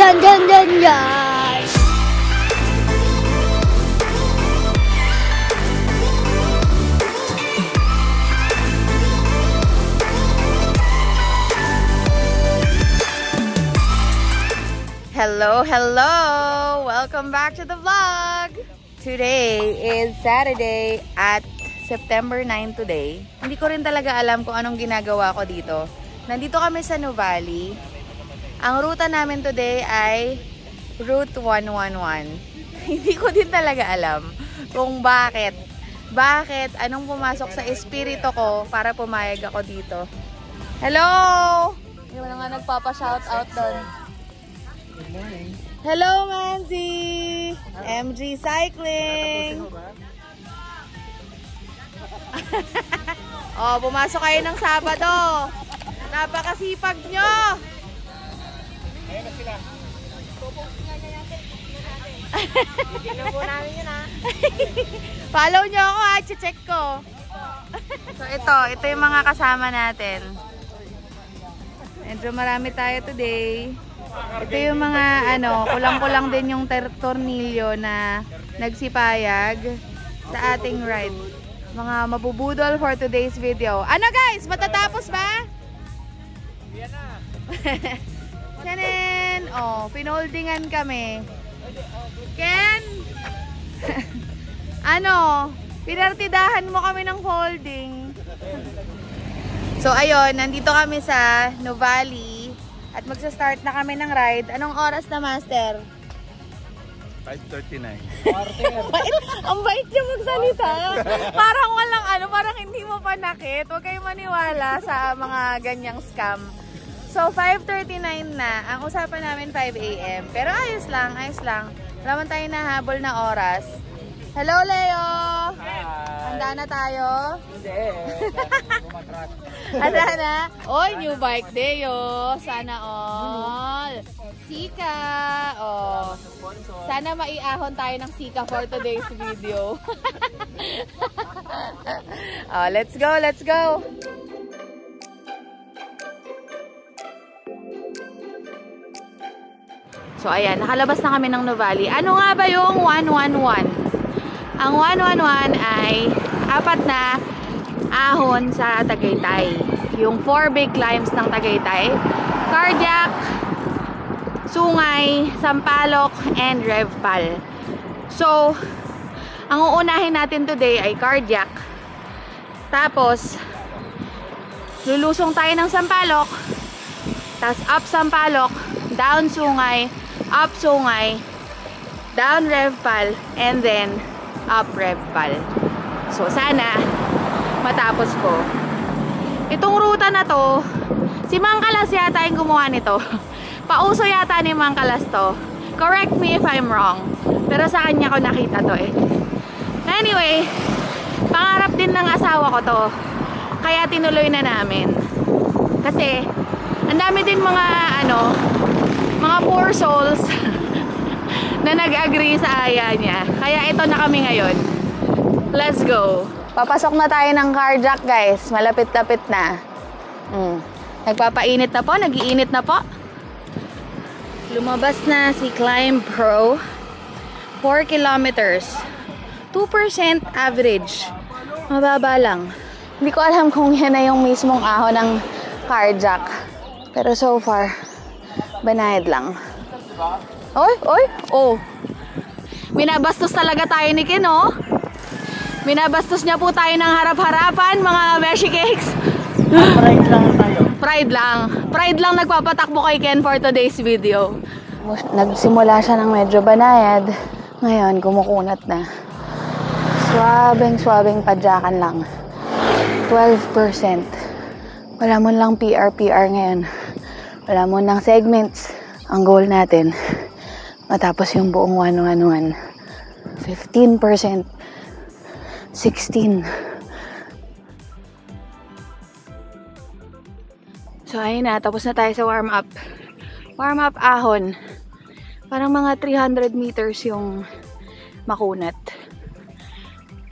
Yan, yan, yan, yan. Hello, hello! Welcome back to the vlog! Today is Saturday at September 9 today. Hindi ko rin talaga alam kung anong ginagawa ko dito. Nandito kami sa Nuvali. Ang ruta namin today ay Route 111. Hindi ko din talaga alam kung bakit. Bakit? Anong pumasok sa espiritu ko para pumayag ako dito. Hello! Hindi mo na nga nagpapa-shoutout doon. Good morning. Hello, Manzi! MG Cycling! Oh, pumasok kayo ng Sabado. Napakasipag nyo! Ayun na sila. Tignan po namin yun, ha? Follow nyo ako, ha? Check ko. So, ito yung mga kasama natin. Medyo marami tayo today. Ito yung mga kulang-kulang din yung tornilyo na nagsipayag sa ating ride. Mga mabubudol for today's video. Ano guys? Matatapos ba? Yan na. Tiyanin! Oh, pinoldingan kami. Ken? Pinartidahan mo kami ng folding. So ayun, nandito kami sa Nuvali. At magsa-start na kami ng ride. Anong oras na, Master? 5:39. Ang bait niya magsalita. Parang walang parang hindi mo panakit. Huwag kayong maniwala sa mga ganyang scam. So, 5:39 na. Ang usapan namin 5 AM. Pero ayos lang, ayos lang. Wala man tayo nahabol na oras. Hello, Leo! Hi! Handa na tayo? Hindi. Bumatras. Handa na? Oy, new bike Deo. Sana all. Sika. Oh. Sana maiahon tayo ng Sika for today's video. Oh, let's go, let's go. So ayan, nakalabas na kami ng Nuvali. Ano nga ba yung 111? Ang 111 ay 4 na ahon sa Tagaytay. Yung 4 big climbs ng Tagaytay. Cardiac, Sungay, Sampaloc, and Revpal. So, ang uunahin natin today ay Cardiac. Tapos, lulusong tayo ng Sampaloc. Tapos up Sampaloc, down Sungay, up Sungay, down Revpal, and then up Revpal. So sana matapos ko. Itong ruta na to, si Mang Kalas yata yung gumawa nito. Pauso yata ni Mang Kalas to. Correct me if I'm wrong. Pero sa kanya ko nakita to eh. Anyway, pangarap din ng asawa ko to. Kaya tinuloy na namin. Kasi ang dami din mga mga poor souls na nag-agree sa aya niya. Kaya ito na kami ngayon. Let's go. Papasok na tayo ng Cardiac, guys. Malapit-lapit na. Nagpapainit na po. Nag-iinit na po. Lumabas na si Climb Pro. 4 kilometers. 2% average. Mababa lang. Hindi ko alam kung yan na yung mismong ahon ng Cardiac. Pero so far, banayad lang. Oy, oy, oh. Minabastos talaga tayo ni Ken, oh. Minabastos niya po tayo ng harap-harapan, mga beshi cakes. Pride lang tayo. Pride lang. Pride lang nagpapatakbo kay Ken for today's video. Nagsimula siya ng medyo banayad. Ngayon, kumukunat na. Swabing padyakan lang. 12%. Wala mo lang PR ngayon. Wala mo lang segments. Ang goal natin, matapos yung buong 111. 15%. 16. So ayun na, tapos na tayo sa warm up. Warm up ahon. Parang mga 300 meters yung makunat.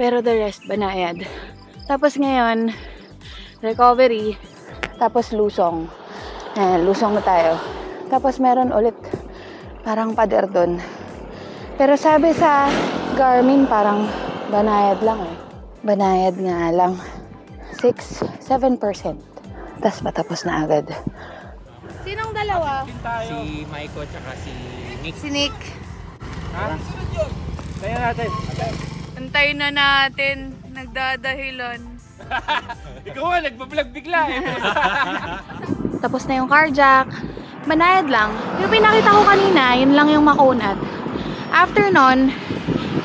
Pero the rest, banayad. Tapos ngayon, recovery. Tapos lusong. Ayan, lusong na tayo. Tapos meron ulit Parang pader dun. Pero sabi sa Garmin, parang banayad lang eh. Banayad nga lang. 6-7%. Tapos patapos na agad. Sinong dalawa? Si Maiko tsaka si Nick. Si Nick. Ha? Tayo natin. Antayin na natin. Nagdadahilan. Ikaw nga, nagpa-vlog bigla eh. Tapos na yung carjack. Banayad lang. Yung pinakita ko kanina, yun lang yung makunat. After nun,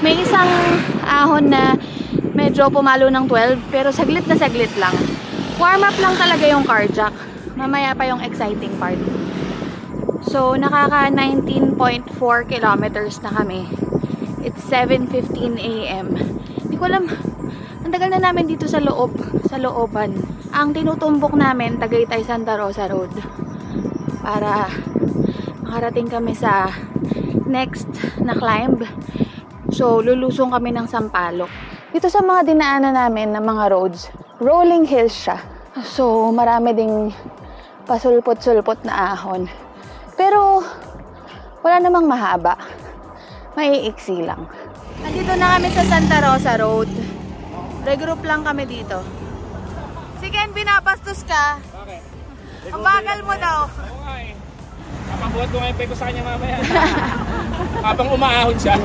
may isang ahon na medyo pumalo ng 12, pero saglit na saglit lang. Warm up lang talaga yung carjack. Mamaya pa yung exciting part. So, nakaka 19.4 kilometers na kami. It's 7:15 AM. Hindi ko alam, ang tagal na namin dito sa looban. Ang tinutumbok namin, Tagaytay Santa Rosa Road. Para makarating kami sa next na climb. So, lulusong kami ng Sampaloc. Dito sa mga dinaanan namin na mga roads, rolling hills siya. So, marami ding pasulpot-sulpot na ahon. Pero, wala namang mahaba. Maiiksi lang. Nandito na kami sa Santa Rosa Road. Regroup lang kami dito. Si Ken, binabastos ka. Bakit? Ang bagal mo daw. Oo nga eh. Kapabuhat ko nga yung peko sa kanya mamaya. Habang umaahon siya.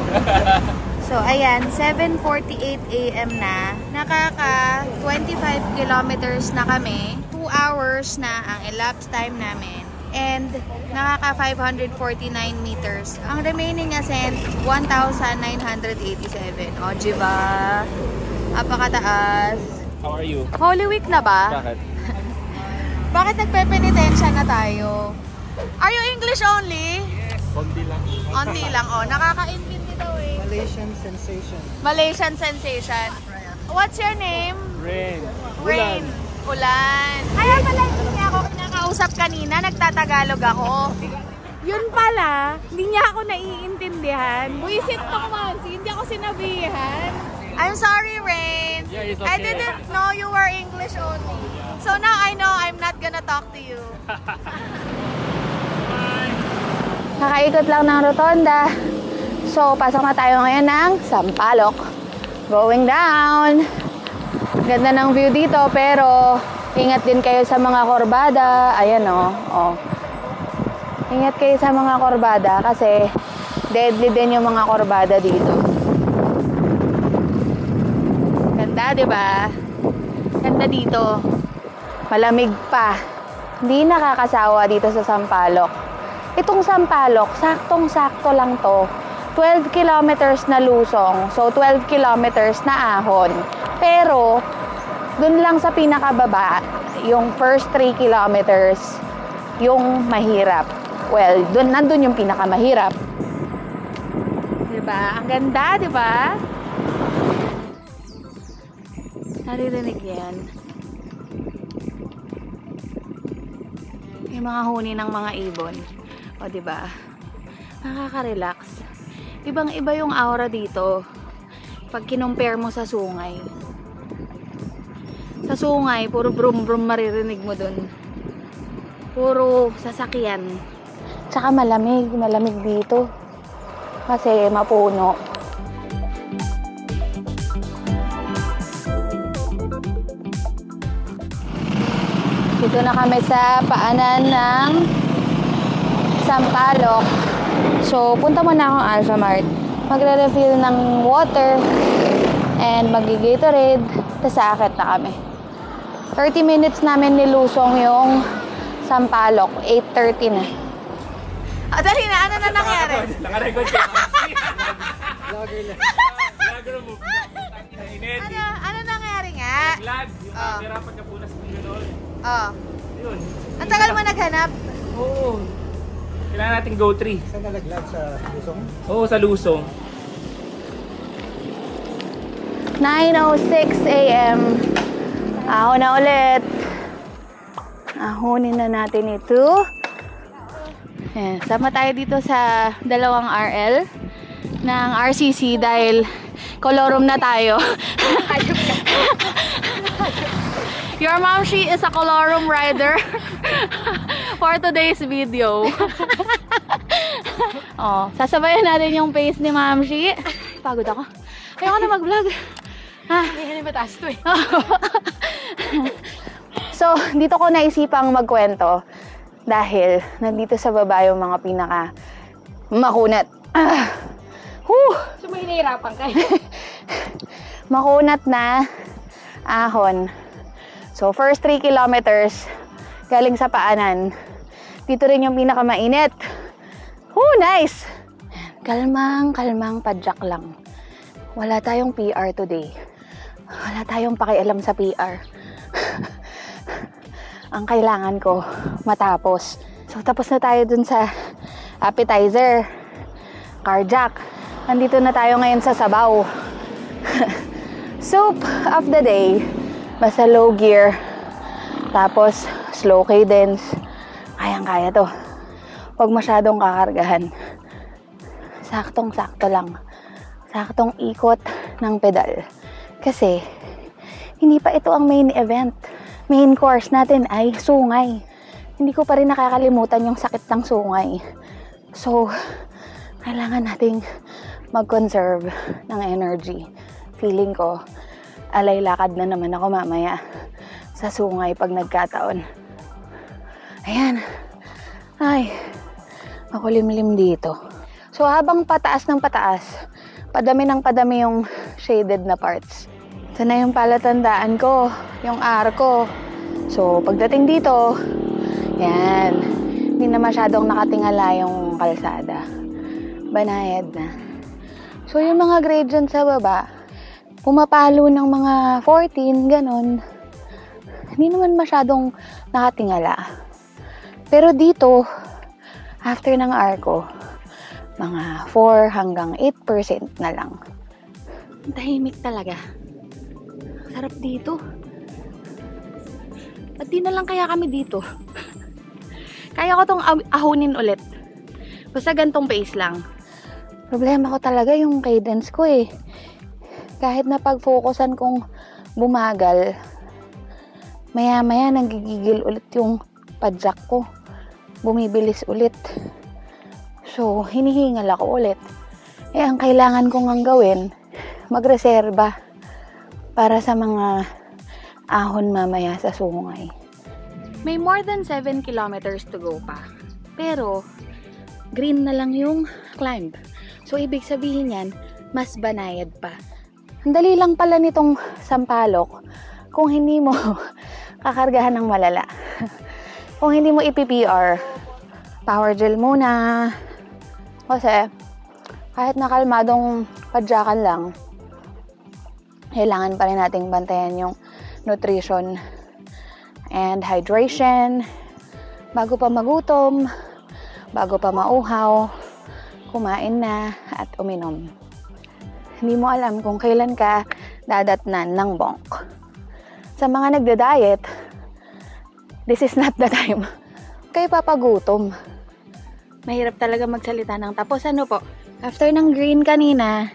So, ayan, 7:48 AM na. Nakaka 25 kilometers na kami. 2 hours na ang elapsed time namin. And nakaka 549 meters. Ang remaining ascent, 1,987. O, diba? Apakataas. How are you? Holy Week na ba? Bakit? Bakit nagpe-penitensya na tayo? Are you English only? Yes. Konti lang. Only lang, oh. Nakaka-intindi daw eh. Malaysian sensation. Malaysian sensation. What's your name? Rain. Rain. Ulan. Kaya pala hindi niya ako kinakausap kanina, nagtatagalog ako. Yun pala, hindi niya ako naiintindihan. Buisit to Mansi, hindi ako sinabihan. I'm sorry, Rain. Yeah, it's okay. I didn't know you were English only. So now I know I'm not gonna talk to you. Nakaikot lang ng rotonda. So, pasok na tayo ngayon ng Sampaloc. Going down. Ganda ng view dito, pero ingat din kayo sa mga korbada. Ayan oh. Ingat kayo sa mga korbada kasi deadly din yung mga korbada dito. Ganda, di ba? Ganda dito. Malamig pa. Hindi nakakasawa dito sa Sampaloc. Itong Sampaloc, saktong-sakto lang to. 12 kilometers na lusong. So, 12 kilometers na ahon. Pero, dun lang sa pinakababa, yung first 3 kilometers, yung mahirap. Well, nandun yung pinakamahirap. Diba? Ang ganda, diba? Naririnig yan. Yung mga huni ng mga ibon. O, diba? Nakaka-relax. Ibang-iba yung aura dito pag kinumpare mo sa Sungay. Sa Sungay, puro brum-brum maririnig mo dun. Puro sasakyan. Tsaka malamig dito. Kasi mapuno. Dito na kami sa paanan ng Sampaloc. So, punta muna akong Alphamart. Magre-refill ng water and mag-Gatorade. Tapos aakit na kami. 30 minutes namin nilusong yung Sampaloc. 8:30 na. Dali na. Ano na nangyari? Nakarecord ka. Vlogger lang. Vlogger mo. Ano nangyari nga? Vlog. Yung nahirapan ka po na sa Pilipinas. Yun. Ang tagal mo naghanap? Oo. Kailangan natin go 3. Saan nalaglag? Sa Lusong? Oo, sa Lusong. 9:06 AM. Ahon na ulit. Ahonin na natin ito. Ayan, sama tayo dito sa dalawang RL ng RCC dahil colorum na tayo. Your mom, she is a colorum rider for today's video. Oh, sasabayan natin yung pace ni Ma'am Shi. Pagod ako. Ayoko na mag-vlog. Hindi mataas to eh. So, dito ko naisipang magkwento dahil nandito sa baba yung mga pinaka makunat. So, may nahihirapan ka. Makunat na ahon. So, first 3 kilometers galing sa paanan. Dito rin yung pinakamainit. Nice! Kalmang padyak lang. Wala tayong PR today. Wala tayong pakialam sa PR. Ang kailangan ko, matapos. So, tapos na tayo dun sa appetizer. Carjack. Nandito na tayo ngayon sa sabaw. Soup of the day. Basta low gear. Tapos, slow cadence. Kayang-kaya to. Huwag masyadong kakargahan. Saktong-sakto lang. Saktong ikot ng pedal. Kasi, hindi pa ito ang main event. Main course natin ay sungay. Hindi ko pa rin nakakalimutan yung sakit ng sungay. So, kailangan nating mag-conserve ng energy. Feeling ko, alay lakad na naman ako mamaya sa sungay pag nagkataon. Ayan. Ay, makulimlim dito. So, habang pataas ng pataas, padami ng padami yung shaded na parts. Ito na yung palatandaan ko, yung arko. So, pagdating dito, yan, hindi na masyadong nakatingala yung kalsada. Banayad na. So, yung mga gradient sa baba, pumapalo ng mga 14, ganon. Hindi naman masyadong nakatingala. Pero dito, after ng arko, mga 4 hanggang 8% na lang. Tahimik talaga. Sarap dito. At di na lang kaya kami dito. Kaya ko tong ahunin ulit. Basta gantong pace lang. Problema ko talaga yung cadence ko eh. Kahit na pag-focusan kong bumagal, maya-maya nanggigigil ulit yung padjak ko. Bumibilis ulit. So, hinihingal ako ulit. Eh, ang kailangan kong ang gawin, magreserba para sa mga ahon mamaya sa sungay. May more than 7 kilometers to go pa. Pero, green na lang yung climb. So, ibig sabihin yan, mas banayad pa. Ang dali lang pala nitong sampalok kung hindi mo kakargahan ng malala. Kung hindi mo ipipr, power gel muna. Kasi, kahit nakalmadong padyakan lang, kailangan pa rin nating bantayan yung nutrition and hydration bago pa magutom, bago pa mauhaw, kumain na at uminom. Hindi mo alam kung kailan ka dadatnan ng bonk. Sa mga nagda-diet, this is not the time. Kayo papagutom. Mahirap talaga magsalita ng tapos. Ano po? After ng green kanina,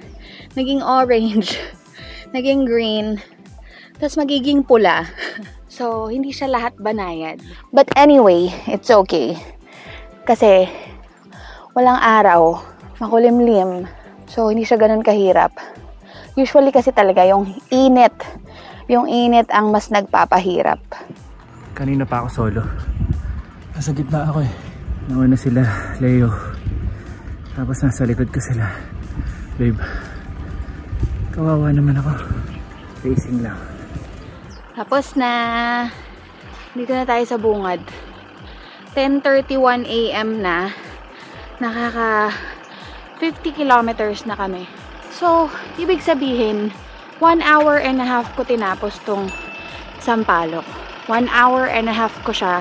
naging orange, naging green, tapos magiging pula. So, hindi siya lahat banayad. But anyway, it's okay. Kasi, walang araw, makulimlim. So, hindi siya ganun kahirap. Usually kasi talaga yung init ang mas nagpapahirap. Kanina pa ako solo. Nasa gitna ako eh. Nauna sila, Leo. Tapos nasa likod ko sila. Babe, kawawa naman ako. Facing lang. Tapos na. Dito na tayo sa bungad. 10:31 AM na. Nakaka 50 kilometers na kami. So, ibig sabihin, 1 hour and a half ko tinapos tong sampalok. 1 hour and a half ko siya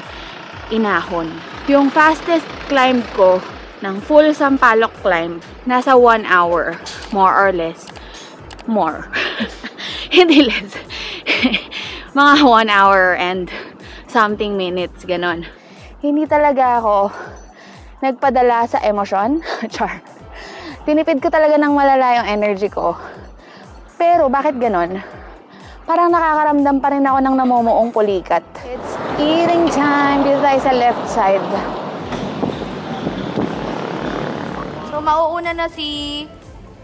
inahon. Yung fastest climb ko ng full sampalok climb, nasa 1 hour. More or less. More. Hindi less. Mga 1 hour and something minutes, ganon. Hindi talaga ako nagpadala sa emosyon. Char. Tinipid ko talaga ng malala yung energy ko. Pero bakit ganon? Parang nakakaramdam pa rin ako ng namumuong pulikat. It's eating time. Dito tayo sa left side. So mauuna na si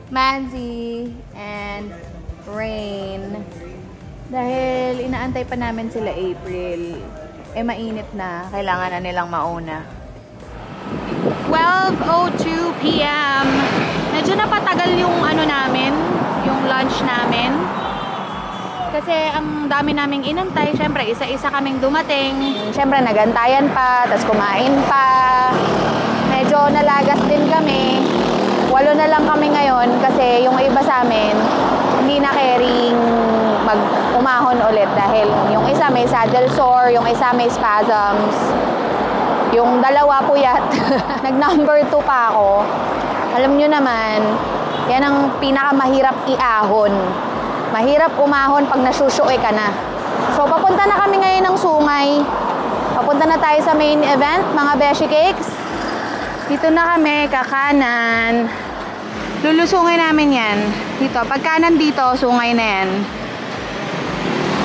Manzi and Rain. Dahil inaantay pa namin sila April. Eh mainit na, kailangan na nilang mauna. 12:02 p.m. Medyo napatagal yung ano namin, yung lunch namin. Kasi ang dami naming inantay. Siyempre, isa-isa kaming dumating. Siyempre, nagantayan pa, tas kumain pa. Medyo nalagas din kami. 8 na lang kami ngayon kasi yung iba sa amin hindi na caring mag-umahon ulit dahil yung isa may saddle sore, yung isa may spasms. Yung dalawa puyat. Nag-number 2 pa ako. Alam nyo naman, yan ang pinakamahirap iahon. Mahirap umahon pag nasusyoy ka na. So, papunta na kami ngayon ng Sungay. Papunta na tayo sa main event, mga Beshi Cakes. Dito na kami, kakanan. Lulusungin namin yan. Dito, pagkanan dito, sungay na yan.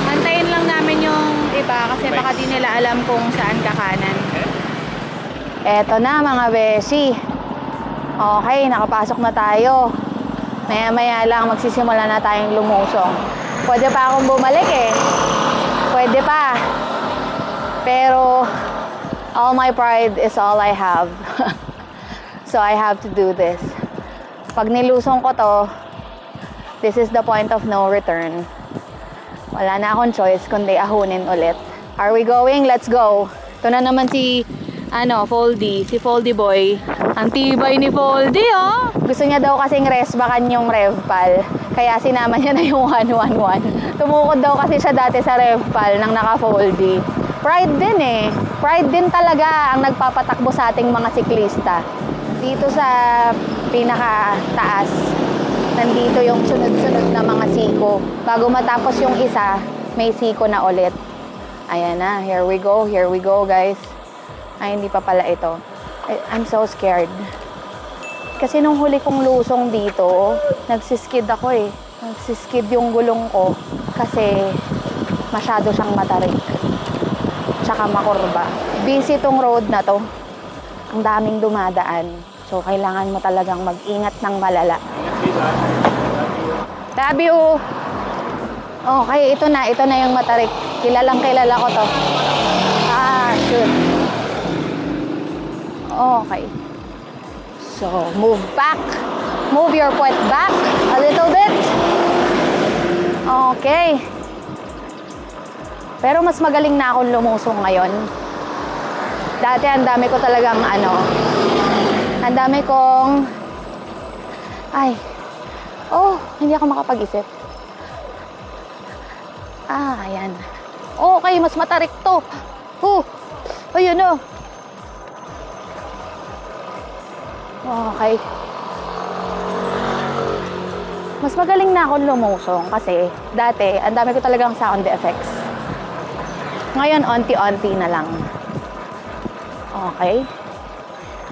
Antayin lang namin yung iba kasi baka di nila alam kung saan kakanan. Eto na mga Beshi. Okay, nakapasok na tayo. Maya-maya lang magsisimula na tayong lumusong. Pwede pa akong bumalik eh. Pwede pa. Pero all my pride is all I have. So I have to do this. Pag nilusong ko to, this is the point of no return. Wala na akong choice kundi ahunin ulit. Are we going? Let's go. Ito na naman si Foldy, si Foldy boy. Ang tibay ni Foldy, oh. Gusto niya daw kasing resbakan yung Revpal. Kaya sinama niya na yung 111. Tumukod daw kasi siya dati sa Revpal nang naka-Foldy. Pride din eh. Pride din talaga ang nagpapatakbo sa ating mga siklista. Dito sa pinaka-taas, nandito yung sunod-sunod na mga siko. Bago matapos yung isa, may siko na ulit. Ayan na, here we go guys. Ay, hindi pa pala ito. I'm so scared. Kasi nung huli kong lusong dito, nagsiskid ako eh. Nagsiskid yung gulong ko kasi masyado siyang matarik. Tsaka makurba. Busy tong road na to. Ang daming dumadaan. So, kailangan mo talagang mag-ingat ng malala. Love you! Okay, ito na yung matarik. Kilalang kilala ko to. Shoot. Okay. So, move back. Move your foot back a little bit. Okay. Pero mas magaling na akong lumusong ngayon. Dati ang dami ko talagang ang dami kong hindi ako makapag-isip. Ayan. Okay, mas matarik to. Ayun o. Okay. Mas magaling na akong lumusong kasi dati, ang dami ko talagang sound effects. Ngayon, onti-onti na lang. Okay.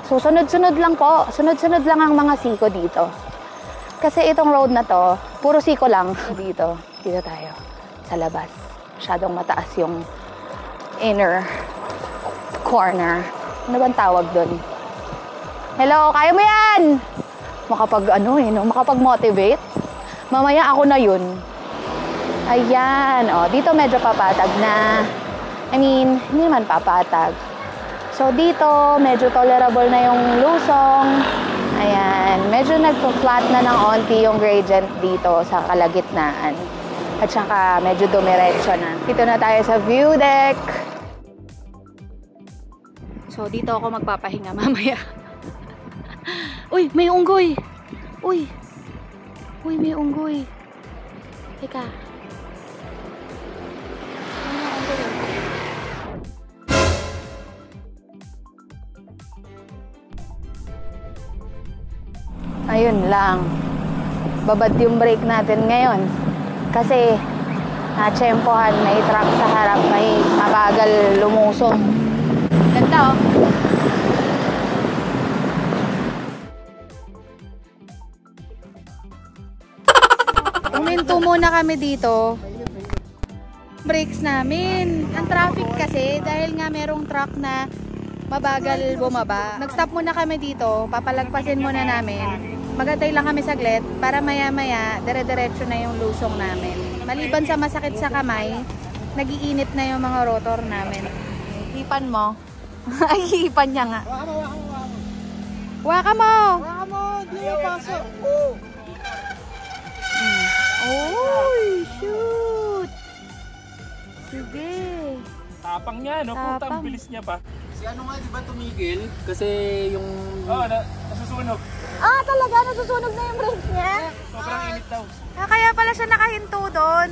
So, sunod-sunod lang po. Sunod-sunod lang ang mga siko dito. Kasi itong road na to, puro siko lang. Dito tayo. Sa labas. Masyadong mataas yung inner corner. Ano bang tawag doon? Hello, kaya mo yan! Makapag-motivate. Mamaya ako na yun. Ayan. Dito medyo papatag na. Hindi naman papatag. So, dito, medyo tolerable na yung lusong. Ayan. Medyo nagpo-flat na ng onti yung gradient dito sa kalagitnaan. At saka, medyo dumiretso na. Dito na tayo sa view deck. So, dito ako magpapahinga mamaya. Uy, may unggoy! Uy, may unggoy. Teka. Ayun lang. Babad yung brake natin ngayon. Kasi na-tsempohan, may truck sa harap, may mabagal lumusong. Ganda oh. Uminto muna kami dito. Brakes namin. Ang traffic kasi, dahil nga merong truck na mabagal bumaba. Nag-stop muna kami dito, papalagpasin muna namin. Magantay lang kami saglit para maya-maya dire-diretso na yung lusong namin. Maliban sa masakit sa kamay, nagiinit na yung mga rotor namin. Hipan mo. Ay, hipan niya nga. Waka mo! Waka mo! Di mo pasok! Oy, shoot! Sige. Tapang niya, no? Tapang. Puta, ang bilis niya pa. Si ano nga, di ba tumigil? Kasi yung... Oo, nasusunog. Ah, talaga? Nasusunog na yung brakes niya? Sobrang init daw. Ah, kaya pala siya nakahinto doon.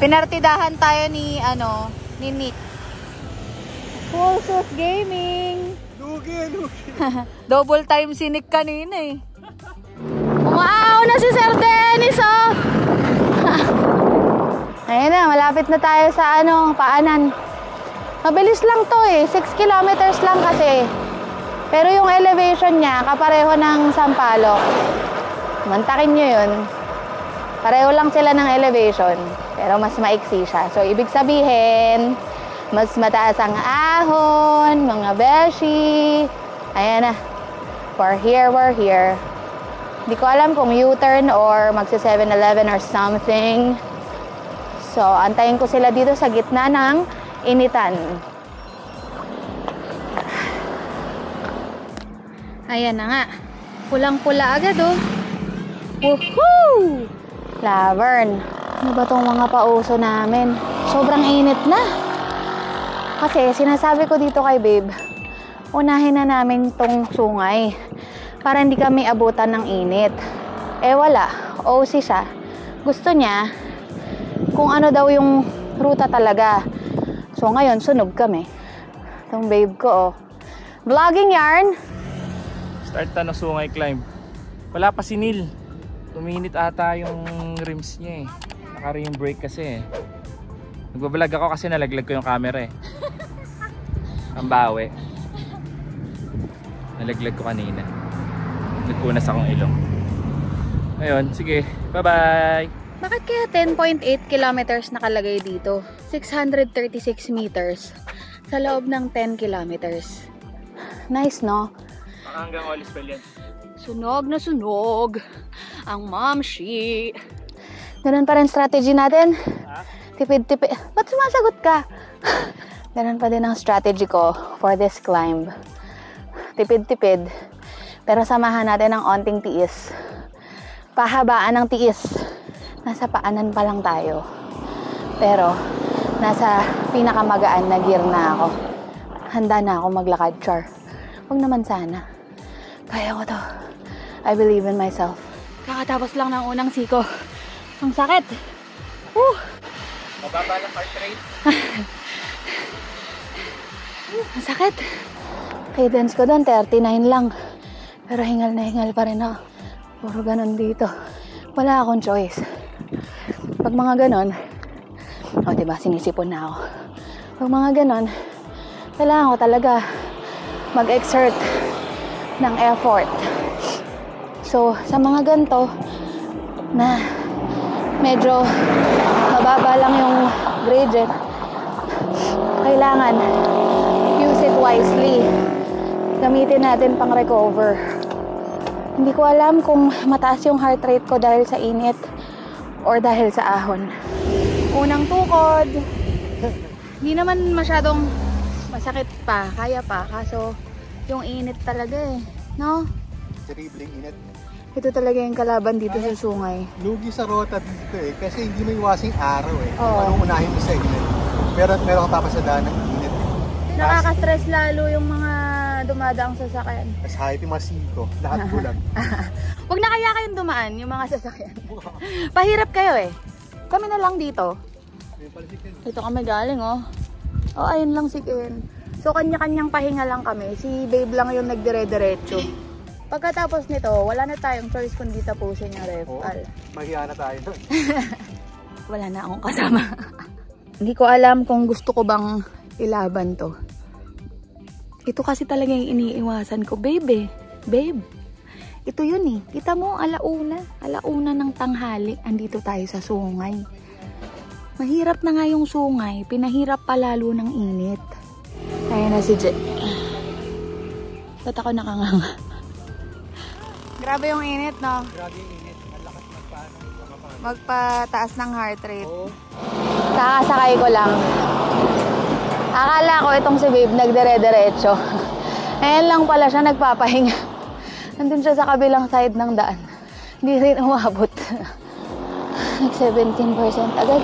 Pinartidahan tayo ni, ni Nick. Pulsos Gaming. Lugi. Double time si Nick kanina eh. Umaaw na si Sir Dennis, oh! Ayun na, malapit na tayo sa paanan. Mabilis lang to eh, 6 kilometers lang kasi. Pero yung elevation niya, kapareho ng Sampaloc. Mantakin nyo yun. Pareho lang sila ng elevation, pero mas maiksi siya. So, ibig sabihin, mas mataas ang ahon, mga beshi. Ayan na. We're here. Hindi ko alam kung U-turn or magsa 7-Eleven or something. So, antayin ko sila dito sa gitna ng initan. Ayan na nga. Pulang-pula agad, oh. Woohoo! Lavern. Ano ba tong mga pauso namin? Sobrang init na. Kasi sinasabi ko dito kay babe, unahin na namin tong sungay para hindi kami abutan ng init. Eh wala. OC siya. Gusto niya kung ano daw yung ruta talaga. So ngayon, sunog kami. Itong babe ko, oh. Vlogging yarn. Start na ng sungay climb. Wala pa si Neil. Tuminit ata yung rims niya eh. Naka-rim yung brake kasi eh. Nagbablog ako kasi nalaglag ko yung camera eh. Ang bawi. Nalaglag ko kanina. Nagpunas akong ilong. Ayun, sige. Bye-bye! Bakit kaya 10.8 kilometers nakalagay dito? 636 meters sa loob ng 10 kilometers. Nice, no? Baka hanggang Olisbel yan. Sunog na sunog ang mamshi. Ganun pa rin strategy natin. Ha? Tipid-tipid. Ba't sumasagot ka? Ganun pa din ang strategy ko for this climb. Tipid-tipid. Pero samahan natin ng onting tiis. Pahabaan ng tiis. Nasa paanan pa lang tayo. Pero nasa pinakamagaan na gear na ako. Handa na ako maglakad, char. Huwag naman sana. Kaya ko to. I believe in myself. Kakatapos lang ng unang siko. Ang sakit. Woo! Mababa lang heart rate. Ang sakit. Cadence ko doon, 39 lang. Pero hingal na hingal pa rin ako. Puro ganun dito. Wala akong choice. Pag mga ganon, diba, sinisipon na ako. Pag mga ganon, kailangan ko talaga mag-exert ng effort. So, sa mga ganito na medyo mababa lang yung gradient, kailangan use it wisely. Gamitin natin pang recover. Hindi ko alam kung mataas yung heart rate ko dahil sa init or dahil sa ahon. Unang tukod. Hindi naman masyadong masakit pa, kaya pa. Kaso yung init talaga eh, no? Terribling init. Ito talaga yung kalaban dito sa sungay. Lugi sa rota dito eh. Kasi hindi mo iwasing araw eh. Oo. Anong unahin mo sa init. Pero meron ka papasadahan ng init. Nakaka-stress lalo yung mga dumadaang sasakyan. As hype masiko. Lahat bulag. Huwag na kaya kayong dumaan yung mga sasakyan. Pahirap kayo eh. Kami na lang dito. Ito kami galing, oh. Oh, ayun lang si Ken. So, kanya-kanyang pahinga lang kami. Si Babe lang yung nagdire-diretso. Pagkatapos nito, wala na tayong choice kundi tapusin yung refal. Mahiya na tayo doon. Wala na akong kasama. Hindi ko alam kung gusto ko bang ilaban to. Ito kasi talaga yung iniiwasan ko. Babe, babe. Ito yun eh. Kita mo, alauna ng tanghali. Andito tayo sa sungay. Mahirap na nga yung sungay. Pinahirap pa lalo ng init. Ayan na si Jet. Ba't ako nakanganga? Grabe yung init, no? Grabe yung init. Ang lakas Magpataas ng heart rate. Oo. Kakasakay ko lang. Akala ko itong si Babe nagdire-diretso. Ayan lang pala siya nagpapahinga. Nandun siya sa kabilang side ng daan. Hindi rin umabot. Nag 17% agad.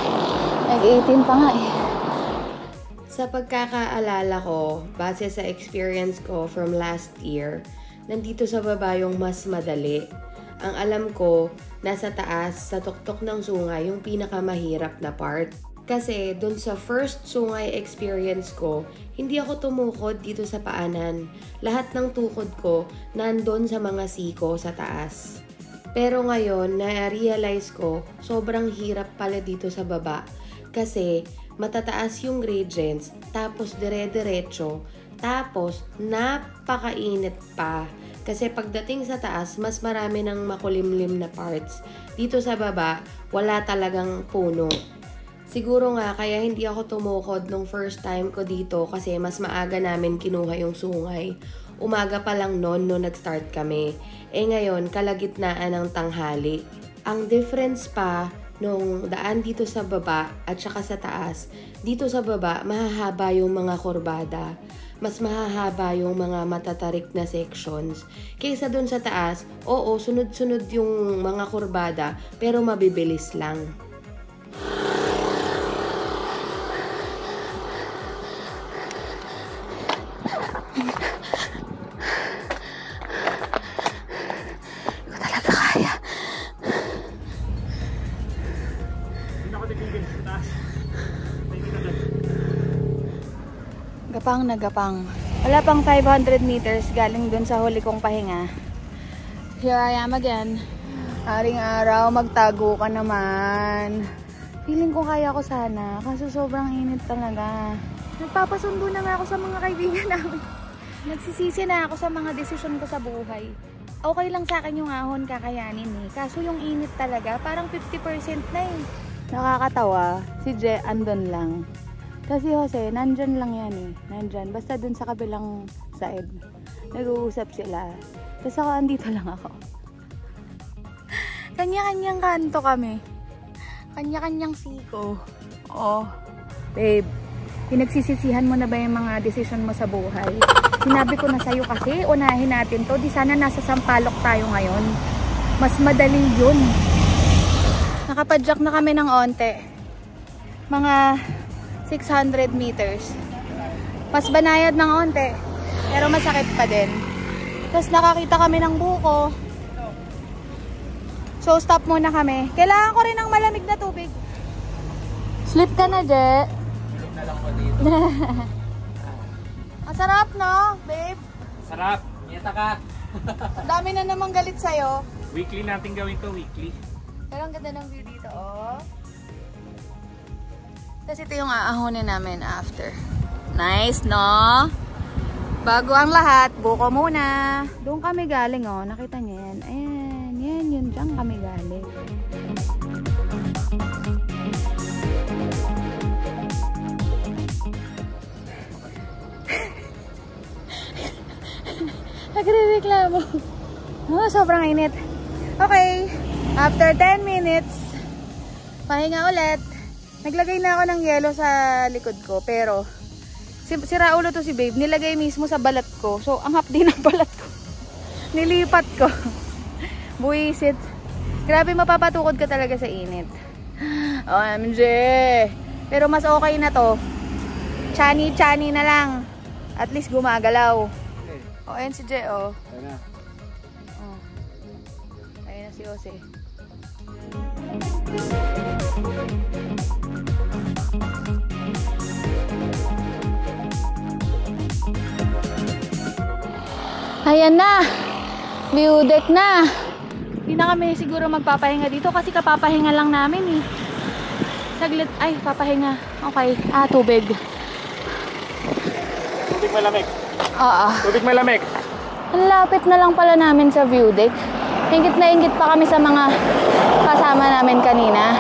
Nag 18 pa nga eh. Sa pagkakaalala ko, base sa experience ko from last year, nandito sa baba yung mas madali. Ang alam ko, nasa taas, sa tuktok ng sungay, yung pinakamahirap na part. Kasi dun sa first sungay experience ko, hindi ako tumukod dito sa paanan. Lahat ng tukod ko nandun sa mga siko sa taas. Pero ngayon, na-realize ko, sobrang hirap pala dito sa baba. Kasi matataas yung gradients, tapos dire-diretso, tapos napakainit pa. Kasi pagdating sa taas, mas marami ng makulimlim na parts. Dito sa baba, wala talagang puno. Siguro nga, kaya hindi ako tumukod nung first time ko dito kasi mas maaga namin kinuha yung sungay. Umaga pa lang noon nag-start kami. Ngayon, kalagitnaan ng tanghali. Ang difference pa nung daan dito sa baba at saka sa taas, dito sa baba, mahahaba yung mga kurbada. Mas mahahaba yung mga matatarik na sections. Kaysa dun sa taas, oo, sunod-sunod yung mga kurbada, pero mabibilis lang. Gapang na gapang. Wala pang 500 meters galing dun sa huli kong pahinga. Here I am again. Aring araw, magtago ka naman. Feeling ko kaya ko sana, kaso sobrang init talaga. Nagpapasundo na nga ako sa mga kaibigan namin. Nagsisisi na ako sa mga desisyon ko sa buhay. Okay lang sa akin yung ahon, kakayanin eh. Kaso yung init talaga, parang 50% na eh. Nakakatawa, si Je andun lang. Kasi Jose, nandyan lang yan eh. Nandyan. Basta dun sa kabilang side. Nag-uusap sila. Tapos ako, andito lang ako. Kanya-kanyang kanto kami. Kanya-kanyang siko. Oo. Babe, pinagsisisihan mo na ba yung mga desisyon mo sa buhay? Sinabi ko na sa'yo kasi, unahin natin to. Di sana nasa Sampaloc tayo ngayon. Mas madali yun. Nakapadyak na kami ng onte. Mga 600 meters. Mas banayad ng onte, pero masakit pa din. Tapos nakakita kami ng buko. So stop muna kami. Kailangan ko rin ng malamig na tubig. Sleep ka na, Je. Sleep na lang po dito. Ang sarap, no, babe? Sarap. Yata ka. Ang dami na namang galit sa'yo. Weekly natin gawin to, weekly. Pero ang ganda ng view dito, oh. Tapos ito yung aahonin namin after. Nice, no? Bago ang lahat, buko muna. Doon kami galing, oh. Nakita niyo yan. Ayan, yan, yun. Diyan kami galing. Nagre-reklamo. Oh, sobrang init. Okay. After 10 minutes, pahinga ulit. Naglagay na ako ng yelo sa likod ko, pero sira ulo to si Babe. Nilagay mismo sa balat ko. So, ang hapdi ng balat ko. Nilipat ko. Buisit. Grabe, mapapatukod ka talaga sa init. OMG. Pero mas okay na to. Chani-chani na lang. At least gumagalaw. O, ayan si Je, oh. Ayan na. Oh. Ayan na si Jose. Ayan na. View deck na. Hindi na kami siguro magpapahinga dito kasi kapapahinga lang namin eh. Saglit. Ay, papahinga. Okay. Tubig. Tubig malamig. Oo. Tubig malamig. Ang lapit na lang pala namin sa view deck. Ingit na ingit pa kami sa mga kasama namin kanina.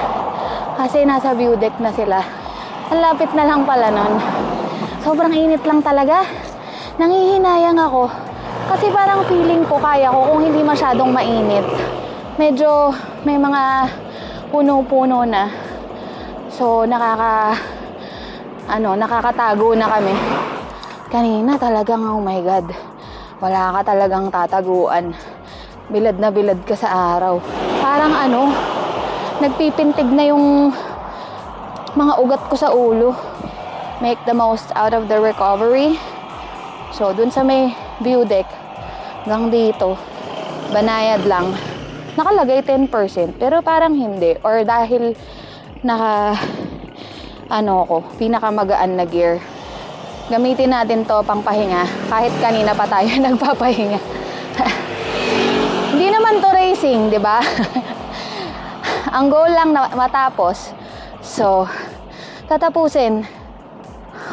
Kasi nasa view deck na sila. Ang lapit na lang pala nun. Sobrang init lang talaga. Nangihinayang ako Kasi parang feeling ko kaya ko kung hindi masyadong mainit. Medyo may mga puno-puno na. So nakakatago na kami. Kanina talagang oh my God. Wala ka talagang tataguan. Bilad na bilad ka sa araw. Parang nagpipintig na yung mga ugat ko sa ulo. Make the most out of the recovery. So, dun sa may view deck, hanggang dito, banayad lang. Nakalagay 10%, pero parang hindi. Or dahil pinakamagaan na gear. Gamitin natin to pang pahinga. Kahit kanina pa tayo nagpapahinga. Hindi naman to racing, di ba? Ang goal lang na matapos. So, tatapusin.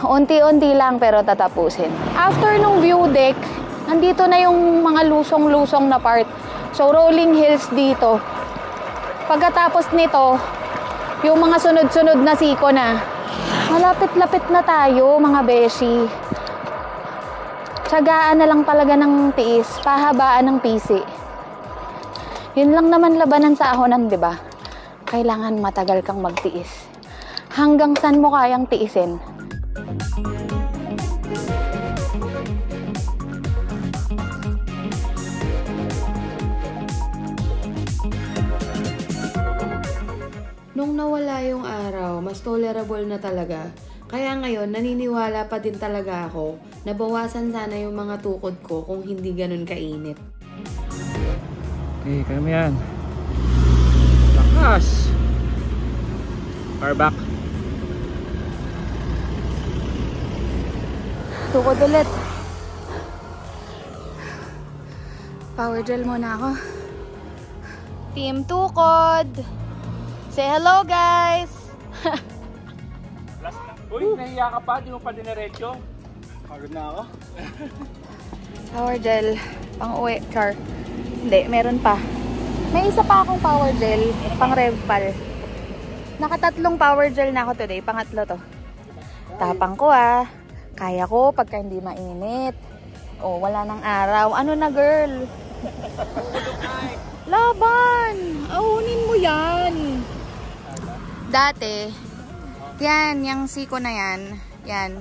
Unti-unti lang pero tatapusin. After nung view deck, nandito na yung mga lusong-lusong na part. So, rolling hills dito. Pagkatapos nito, yung mga sunod-sunod na siko na. Malapit-lapit na tayo, mga beshi. Tiyagaan na lang talaga ng tiis. Pahabaan ng pisi. Yun lang naman labanan sa ahonan, di ba? Kailangan matagal kang magtiis. Hanggang saan mo kayang tiisin? Nung nawala yung araw, mas tolerable na talaga. Kaya ngayon, naniniwala pa din talaga ako na bawasan sana yung mga tukod ko kung hindi ganun kainit. Okay, kaya mo yan. Lakas! Far back. Tukod ulit. Power gel muna ako. Team Tukod! Say hello, guys! Uy, nahiya ka pa? Di mo pa diniretso? Pagod na ako. Power gel. Pang uwi, char. Hindi, meron pa. May isa pa akong power gel. Pang RevPal. Nakatatlong power gel na ako today. Pangatlo to. Tapang ko Kaya ko pagka hindi mainit. Oh, wala nang araw. Ano na, girl? Laban! Ahunin mo yan! Dati, yan, yung siko na yan,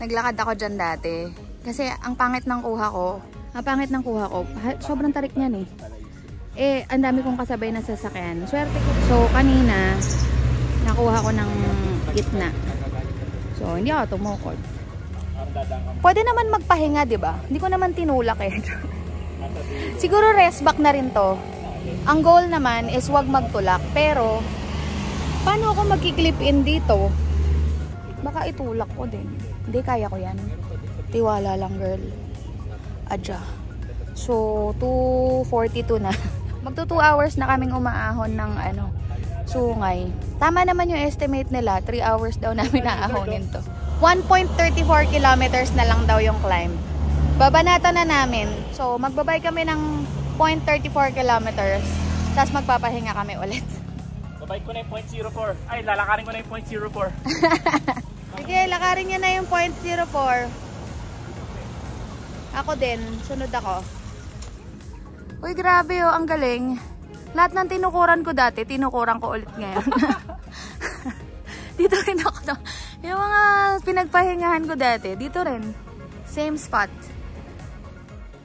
naglakad ako dyan dati. Kasi ang pangit ng kuha ko, sobrang tarik niyan ang dami kong kasabay na sasakyan. Swerte ko. So, kanina, nakuha ko ng gitna. So, hindi ako tumukod. Pwede naman magpahinga, di ba? Hindi ko naman tinulak Siguro rest back na rin to. Ang goal naman is wag magtulak. Pero, paano ako magki-clip in dito? Baka itulak ko din. Hindi, kaya ko yan. Tiwala lang, girl. Adya. So, 2:42 na. Magto 2 hours na kaming umaahon ng sungay. Tama naman yung estimate nila. 3 hours daw namin naahonin to. 1.34 kilometers na lang daw yung climb. Babanata na namin. So, magbabay kami ng 0.34 kilometers. Tapos magpapahinga kami ulit. Babay ko na yung 0.04. Ay, lalakarin ko na yung 0.04. Sige, lakarin nyo na yung 0.04. Ako din. Sunod ako. Uy, grabe ang galing. Lahat ng tinukuran ko dati, tinukuran ko ulit ngayon. Dito rin ako. Yung mga pinagpahingahan ko dati, dito rin. Same spot.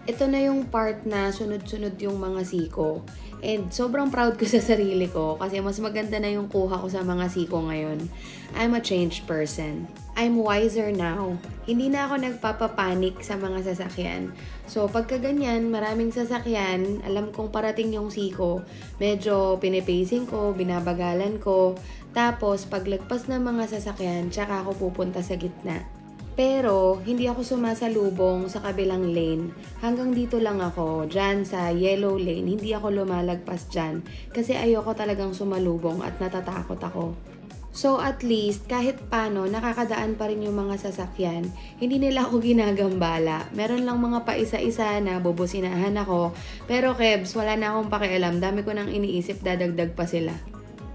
Ito na yung part na sunod-sunod yung mga siko. And sobrang proud ko sa sarili ko kasi mas maganda na yung kuha ko sa mga siko ngayon. I'm a changed person. I'm wiser now. Hindi na ako nagpapapanik sa mga sasakyan. So pagka ganyan, maraming sasakyan, alam kong parating yung siko. Medyo pinipacing ko, binabagalan ko. Tapos paglagpas ng mga sasakyan, tsaka ako pupunta sa gitna. Pero, hindi ako sumasalubong sa kabilang lane. Hanggang dito lang ako, dyan sa yellow lane. Hindi ako lumalagpas dyan. Kasi ayoko talagang sumalubong at natatakot ako. So, at least, kahit paano, nakakadaan pa rin yung mga sasakyan. Hindi nila ako ginagambala. Meron lang mga paisa-isa na bubusinahan ako. Pero, Kebs, wala na akong pakialam. Dami ko nang iniisip, dadagdag pa sila.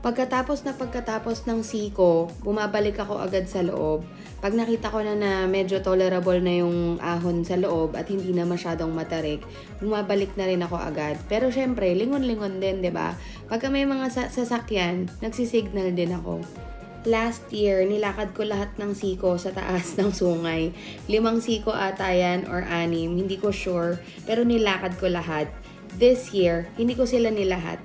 Pagkatapos ng siko, bumabalik ako agad sa loob. Pag nakita ko na medyo tolerable na yung ahon sa loob at hindi na masyadong matarik, bumabalik na rin ako agad. Pero syempre, lingon-lingon din, 'di ba? Pagka may mga sasakyan, nagsisignal din ako. Last year, nilakad ko lahat ng siko sa taas ng sungay. 5 siko ata yan or 6, hindi ko sure, pero nilakad ko lahat. This year, hindi ko sila nilahat.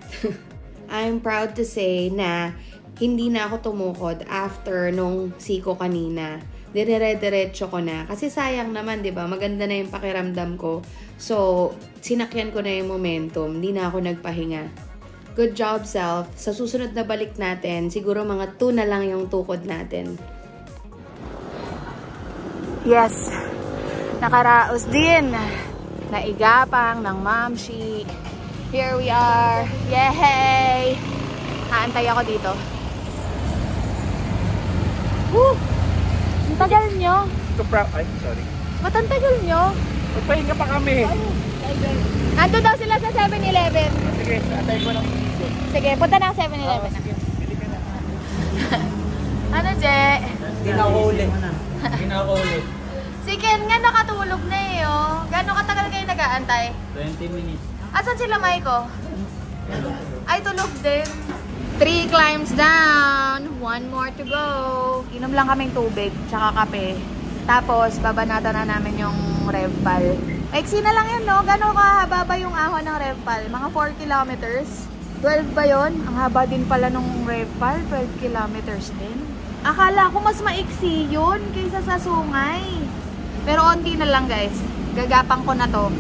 I'm proud to say na hindi na ako tumukod after nung siko kanina. Dire-diretso ko na. Kasi sayang naman, 'di ba? Maganda na yung pakiramdam ko. So, sinakyan ko na yung momentum. Hindi na ako nagpahinga. Good job, self. Sa susunod na balik natin, siguro mga 2 na lang yung tukod natin. Yes, nakaraos din. Naigapang ng Mamshi. Here we are. Yay! Haantay ako dito. Woo! Ang tagal nyo. Ay, sorry. Ba't ang tagal nyo? Magpahinga pa kami. Nandun daw sila sa 7-Eleven. Sige, atay ko lang. Sige, punta na sa 7-Eleven. Bili ka na. Ano, Je? Ginakahuli. Si Ken nga nakatulog na eh, oh. Gano'ng katagal kayo nag-aantay? 20 minutes. Asan sila, Maiko? Ay, tulog din. 3 climbs down. 1 more to go. Inom lang kaming tubig, tsaka kape. Tapos, babanatan na namin yung Revpal. Maiksi na lang yun, no? Gano'ng kahaba ba yung ahon ng Revpal? Mga 4 kilometers? 12 ba yun? Ang haba din pala nung Revpal. 12 kilometers din. Akala ko mas maiksi yun kaysa sa sungay. Pero onti na lang, guys. Gagapang ko na to.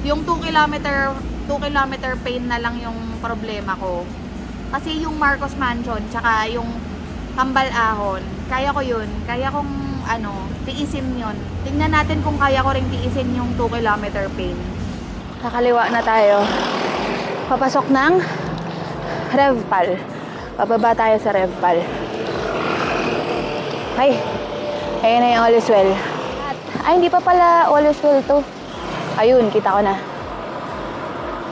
Yung 2 kilometer pain na lang yung problema ko. Kasi yung Marcos Mansion, tsaka yung Kambal Ahon, kaya ko yun. Kaya kong, tiisin yun. Tingnan natin kung kaya ko rin tiisin yung 2 kilometer pain. Kakaliwa na tayo. Papasok ng Revpal. Pababa tayo sa Revpal. Ay, ayun na yung Oliswell. Ay, hindi pa pala Oliswell to. Ayun, kita ko na.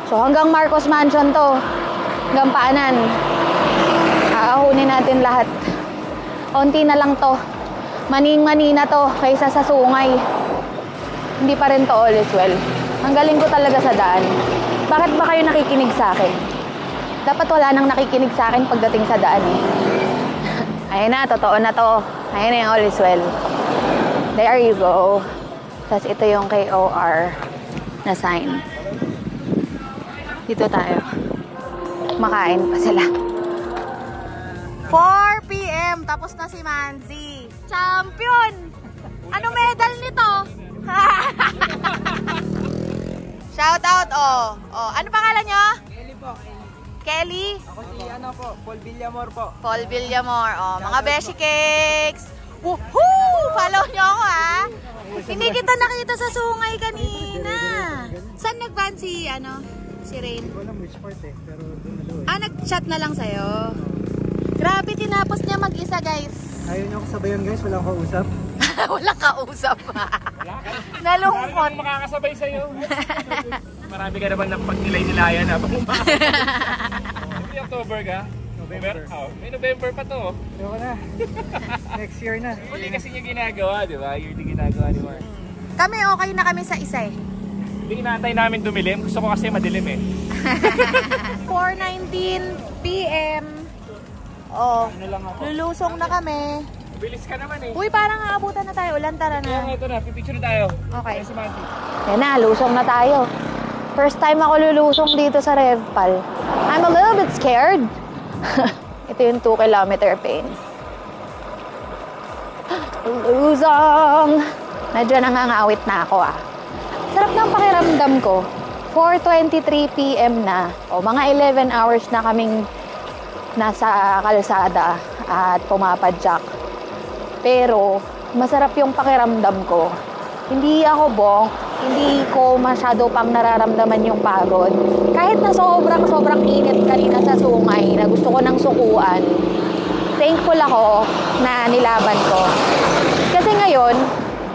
So, hanggang Marcos Mansion to. Hanggang Paanan. Aahunin natin lahat. Konti na lang to. Maning-mani na to kaysa sa sungay. Hindi pa rin to Oliswell. Ang galing ko talaga sa daan. Bakit ba kayo nakikinig sa akin? Dapat wala nang nakikinig sa akin pagdating sa daan eh. Ayun na, totoo na to. Ayun na yung Oliswell. There you go. Tapos ito yung KOR na sign. Dito tayo. Makain pa sila. 4 PM. Tapos na si Manzi. Champion! Anong medal nito? Shout out, oh. Ano pangalan nyo? Kelly po. Kelly? Ako si Paul Villamor po. Paul Villamor. Mga Beshi Cakes. Woohoo! Follow nyo ako, ha? Hindi kita nakita sa sungay kanina. Saan nag-van si Rain? Hindi ko alam which part eh, pero doon na daw eh. Nag-chat na lang sa'yo. Grabe, tinapos niya mag-isa, guys. Ayaw niyo ako sabayan guys, wala akong kausap. Walang kausap. Nalungkot. Hindi makakasabay sa'yo. Marami ka naman ng pag-nilay-nilayan na. May October ka? November? May November pa to. Ayoko na. Next year na. Hindi kasi niya ginagawa, di ba? Yearly ginagawa ni Mark. Kami okay na kami sa isa eh. Hindi inaantay namin dumilim. Gusto ko kasi madilim eh. 4:19 PM. Lulusong na kami. Bilis ka naman eh. Uy, parang aabutan na tayo. Ulan, tara Kaya nga na. ito na, pipicture na tayo. Okay. Si Manzi. Yan na, lusong na tayo. First time ako lulusong dito sa Revpal. I'm a little bit scared. Ito yung 2 kilometer pain. Lusong! Medyo nangangawit na ako ah. Sarap ng pakiramdam ko. 4:23 PM na. Mga 11 hours na kaming nasa kalsada at pumapadyak. Pero masarap yung pakiramdam ko. Hindi ako bong, hindi ko masyado pang nararamdaman yung pagod. Kahit na sobrang init kanina sa sungay na gusto ko ng sukuan, thankful ako na nilaban ko. Kasi ngayon,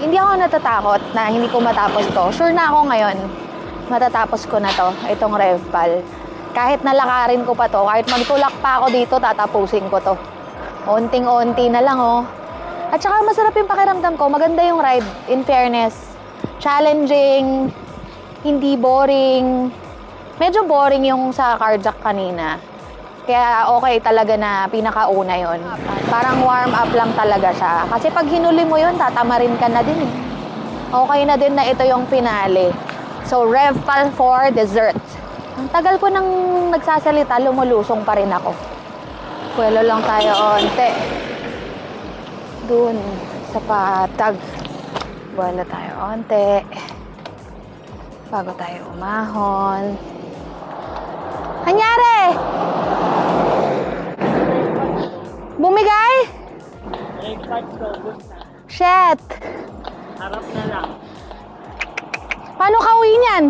hindi ako natatakot na hindi ko matapos to. Sure na ako ngayon, matatapos ko na to, itong Revpal. Kahit nalakarin ko pa to, kahit magtulak pa ako dito, tatapusin ko to. Onting-onti na lang, oh. At saka masarap yung pakiramdam ko. Maganda yung ride, in fairness. Challenging, hindi boring. Medyo boring yung sa carjack kanina. Kaya okay talaga na pinakauna yon. Parang warm up lang talaga siya. Kasi pag hinuli mo yun, tatamarin ka na din eh. Okay na din na ito yung finale. So, RevPal for dessert. Ang tagal ko nang nagsasalita, lumulusong pa rin ako. Puwelo lang tayo onte. Doon sa patag. Puwelo tayo onte. Bago tayo umahon. Anyari? Bumigay? Shit! Harap na lang. Paano ka uwi niyan?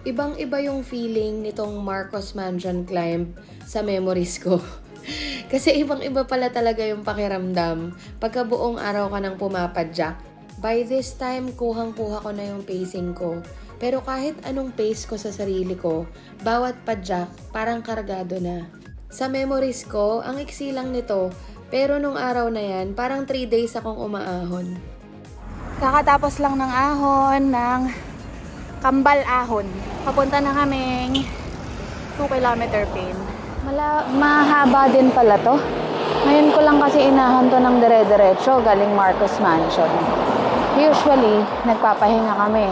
Ibang-iba yung feeling nitong Marcos Mansion climb sa memories ko. Kasi ibang-iba pala talaga yung pakiramdam pagka buong araw ka nang pumapadyak. By this time, kuhang-kuha ko na yung pacing ko. Pero kahit anong pace ko sa sarili ko, bawat padyak parang kargado na. Sa memories ko, ang iksi lang nito, pero nung araw na yan, parang 3 days akong umaahon. Kakatapos lang ng ahon, ng Kambal Ahon. Papunta na kaming 2-kilometer pin. Mahaba din pala to. Ngayon ko lang kasi inahon to ng dire-diretso galing Marcos Mansion. Usually, nagpapahinga kami.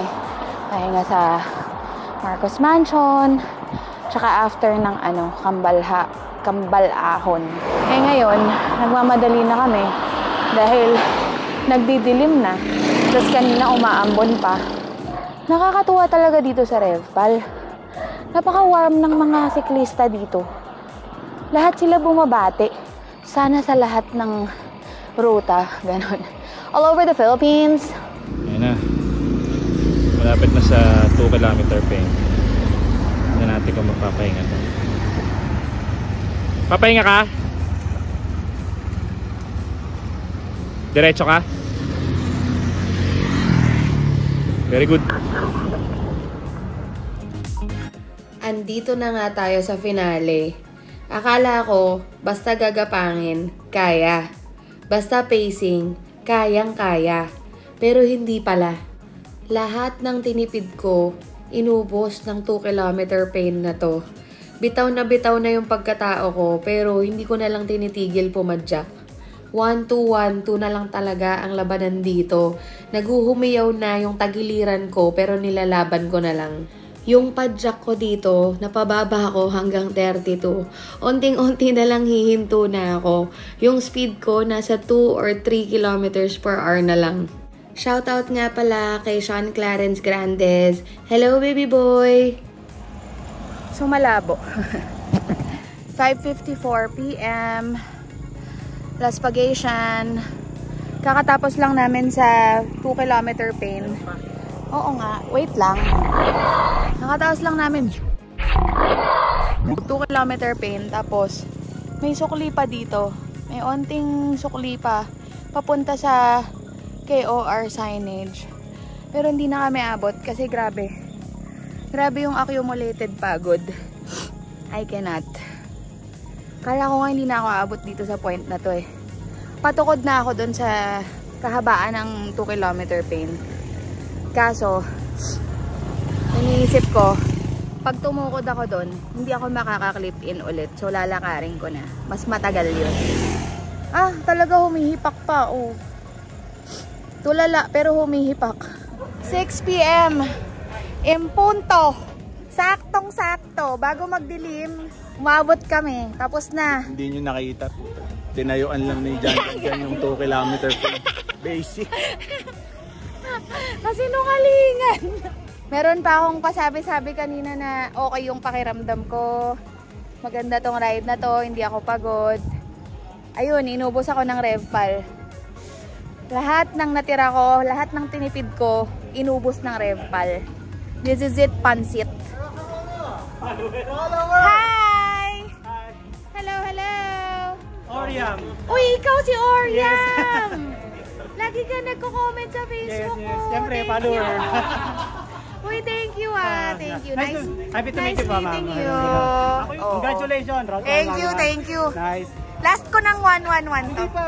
Pahinga sa Marcos Mansion, tsaka after ng Kambal Ahon. Eh ngayon, nagmamadali na kami dahil nagdidilim na. Tapos kanina umaambon pa. Nakakatuwa talaga dito sa RevPal. Napaka-warm ng mga siklista dito. Lahat sila bumabati. Sana sa lahat ng ruta, ganun. All over the Philippines. Ayan na. Malapit na sa 2-kilometer pin. Tignan natin kung magpapahinga to. Papahinga ka? Diretso ka? Very good. Andito na nga tayo sa finale. Akala ko, basta gagapangin, kaya. Basta pacing, kayang-kaya. Pero hindi pala. Lahat ng tinipid ko, inubos ng 2-kilometer pain na to. Bitaw na yung pagkatao ko, pero hindi ko na lang tinitigil pumadyak. 1-2-1-2 na lang talaga ang labanan dito. Naguhumiyaw na yung tagiliran ko, pero nilalaban ko na lang. Yung padyak ko dito, napababa ako hanggang 32. Onting-onti na lang hihinto na ako. Yung speed ko, nasa 2 or 3 kilometers per hour na lang. Shoutout nga pala kay Sean Clarence Grandes. Hello, baby boy! So malabo. 5:54 p.m. Las Pagation. Kakatapos lang namin sa 2-kilometer pain. Oo nga, wait lang. Nakataas lang namin 2-kilometer pain. Tapos may sukli pa dito. May onting sukli pa papunta sa KOR signage. Pero hindi na kami abot kasi grabe yung accumulated pagod. I cannot. Kala ko nga hindi na ako abot dito sa point na to eh. Patukod na ako dun sa kahabaan ng 2-kilometer pain. Kaso, iniisip ko, pag tumukod ako dun, hindi ako makaka-clip in ulit. So, lalakarin ko na. Mas matagal yun. Ah, talaga humihipak pa. Oh. Tulala, pero humihipak. 6 p.m. Impunto. Saktong-sakto. Bago magdilim, umabot kami. Tapos na. Hindi nyo nakita. Tinayuan lang ni Jan yung 2-kilometer basic. Kasi nungalingan. Meron pa akong pasabi-sabi kanina na okay yung pakiramdam ko. Maganda tong ride na to. Hindi ako pagod. Ayun, inubos ako ng RevPal. Lahat ng natira ko, lahat ng tinipid ko, inubos ng RevPal. This is it, pansit. Hi! Hello, hello! Oriam! Uy, ikaw si Oriam! Lagi ka nagko-comment sa Facebook ko. Siyempre, Thank follower. you. Uy, thank you Thank you. Nice. Happy to meet Nice you po, ma'am. meeting you. Oo. Congratulations. Thank you. Nice. Last ko ng 111 to. Hindi pa,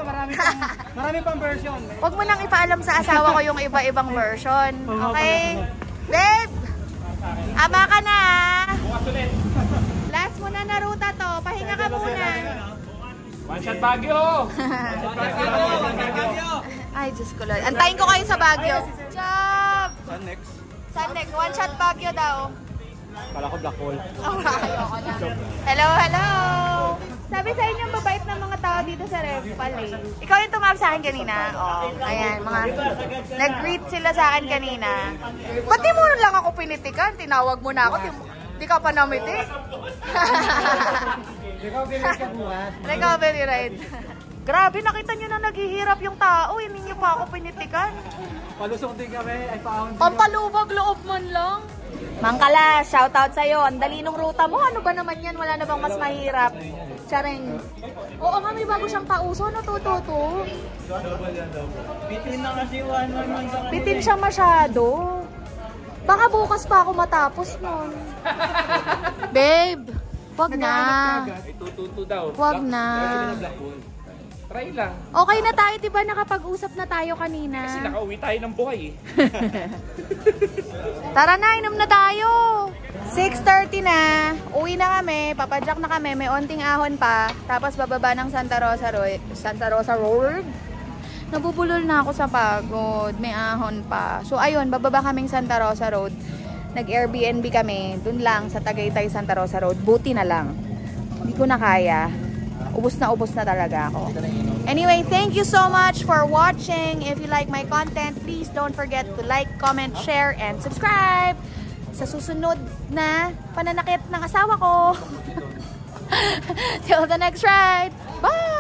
marami pang version. Huwag mo nang ipaalam sa asawa ko yung iba-ibang version. Okay? Babe! Ama ka na! Last mo na na ruta to. Pahinga ka muna. One shot Baguio! Ay, Diyos ko Lord. Antayin ko kayo sa Baguio. Chop! Saan next? Saan next? One shot Baguio daw. Kala ko black hole. Oh, ayoko na. Hello, hello! Sabi sa inyo, mabait ng mga tao dito sa Revpal eh. Ikaw yung tumawag sa akin kanina. Oh, ayan, nag-greet sila sa akin kanina. Ba't di mo lang ako pinitikan? Tinawag mo na ako. Di ka pa namiti. Recovery ride. Grabe, nakita nyo na naghihirap yung tao. Hindi nyo pa ako pinitikan. Palusok din kami. Ay, paahon. Pampalubag loob man lang. Mangkala, shoutout sa'yo. Ang dali nung ruta mo. Ano ba naman yan? Wala na bang mas mahirap? Charing. Oo nga, may bago siyang pauso. Natututo. Bitin na kasi 111 sa Bitin siya masyado. Baka bukas pa ako matapos nun. Babe, wag na. Ay, tututo daw. Wag na. Black hole. Try lang. Okay na tayo, diba? Nakapag-usap na tayo kanina. Kasi nakauwi tayo ng buhay eh. Tara na, inom na tayo. 6:30 na. Uwi na kami. Papadyak na kami. May onting ahon pa. Tapos bababa ng Santa Rosa Road. Nabubulol na ako sa pagod. May ahon pa. So ayun, bababa kaming Santa Rosa Road. Nag-Airbnb kami. Dun lang sa Tagaytay Santa Rosa Road. Buti na lang. Hindi ko na kaya. Ubus na talaga ako. Anyway, thank you so much for watching. If you like my content, please don't forget to like, comment, share, and subscribe. Sa susunod na pananakit ng asawa ko. Till the next ride. Bye!